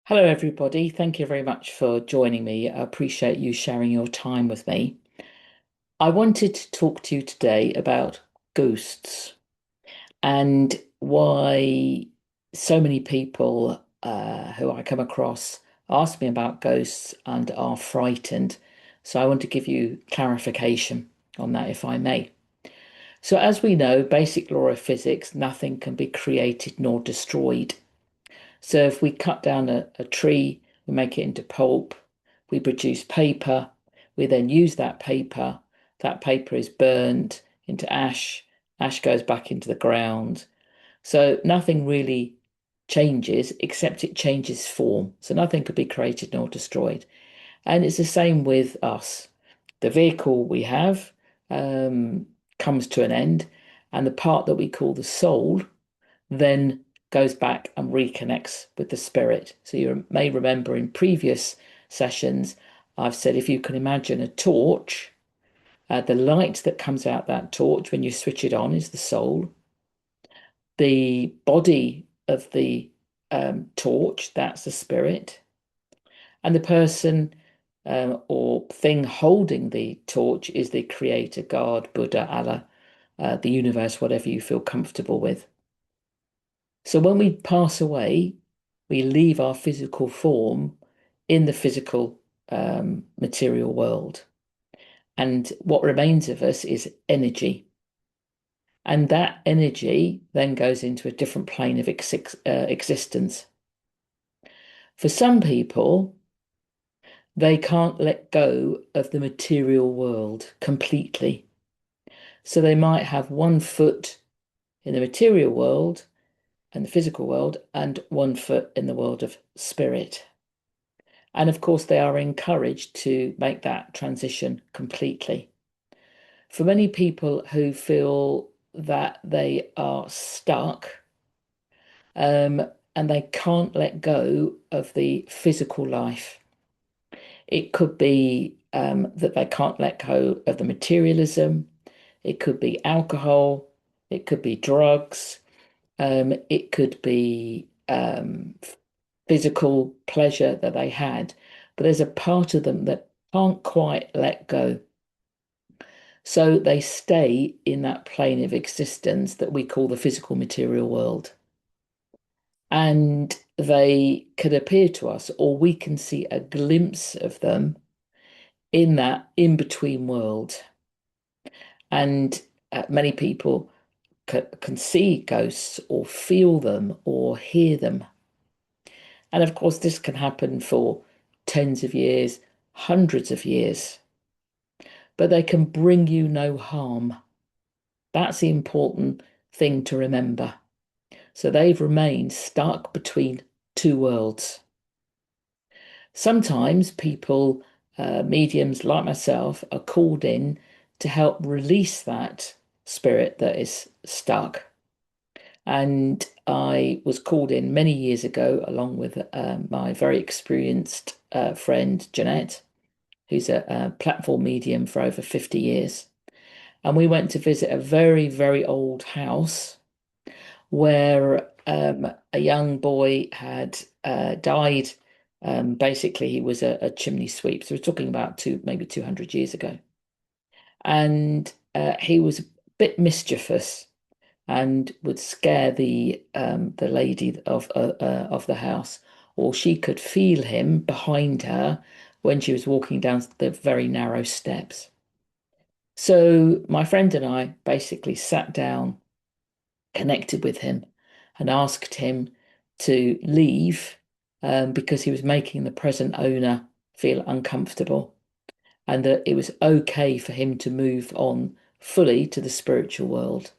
Hello, everybody. Thank you very much for joining me. I appreciate you sharing your time with me. I wanted to talk to you today about ghosts and why so many people who I come across ask me about ghosts and are frightened. So I want to give you clarification on that, if I may. So, as we know, basic law of physics, nothing can be created nor destroyed. So if we cut down a tree, we make it into pulp, we produce paper, we then use that paper is burned into ash, ash goes back into the ground. So nothing really changes except it changes form. So nothing could be created nor destroyed. And it's the same with us. The vehicle we have um, comes to an end, and the part that we call the soul then goes back and reconnects with the spirit. So you may remember in previous sessions, I've said if you can imagine a torch, the light that comes out that torch when you switch it on is the soul. The body of the torch, that's the spirit. And the person or thing holding the torch is the creator, God, Buddha, Allah, the universe, whatever you feel comfortable with. So when we pass away, we leave our physical form in the physical material world. And what remains of us is energy. And that energy then goes into a different plane of existence. For some people, they can't let go of the material world completely. So they might have one foot in the material world and the physical world and one foot in the world of spirit. And of course, they are encouraged to make that transition completely. For many people who feel that they are stuck um, and they can't let go of the physical life, it could be that they can't let go of the materialism, it could be alcohol, it could be drugs, it could be physical pleasure that they had, but there's a part of them that can't quite let go. So they stay in that plane of existence that we call the physical material world. And they could appear to us, or we can see a glimpse of them in that in between world. And many people can see ghosts or feel them or hear them. And of course, this can happen for tens of years, hundreds of years, but they can bring you no harm. That's the important thing to remember. So they've remained stuck between two worlds. Sometimes people, mediums like myself, are called in to help release that spirit that is stuck. And I was called in many years ago, along with my very experienced friend Jeanette, who's a platform medium for over 50 years. And we went to visit a very, very old house where a young boy had died. Basically, he was a chimney sweep. So we're talking about maybe 200 years ago. And he was a bit mischievous and would scare the lady of the house, or she could feel him behind her when she was walking down the very narrow steps. So my friend and I basically sat down, connected with him, and asked him to leave because he was making the present owner feel uncomfortable, and that it was okay for him to move on fully to the spiritual world.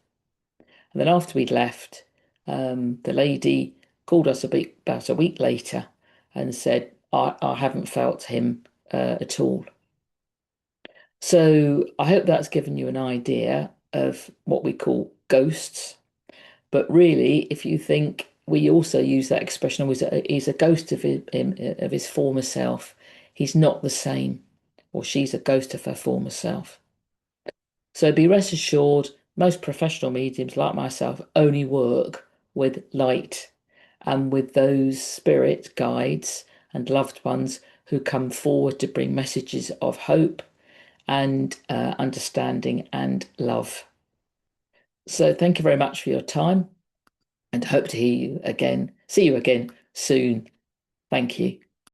And then after we'd left, the lady called us about a week later and said, I haven't felt him at all. So I hope that's given you an idea of what we call ghosts. But really, if you think we also use that expression, he's a ghost of his former self. He's not the same, or she's a ghost of her former self. So be rest assured, most professional mediums like myself only work with light and with those spirit guides and loved ones who come forward to bring messages of hope and understanding and love. So thank you very much for your time and hope to hear you again, see you again soon. Thank you.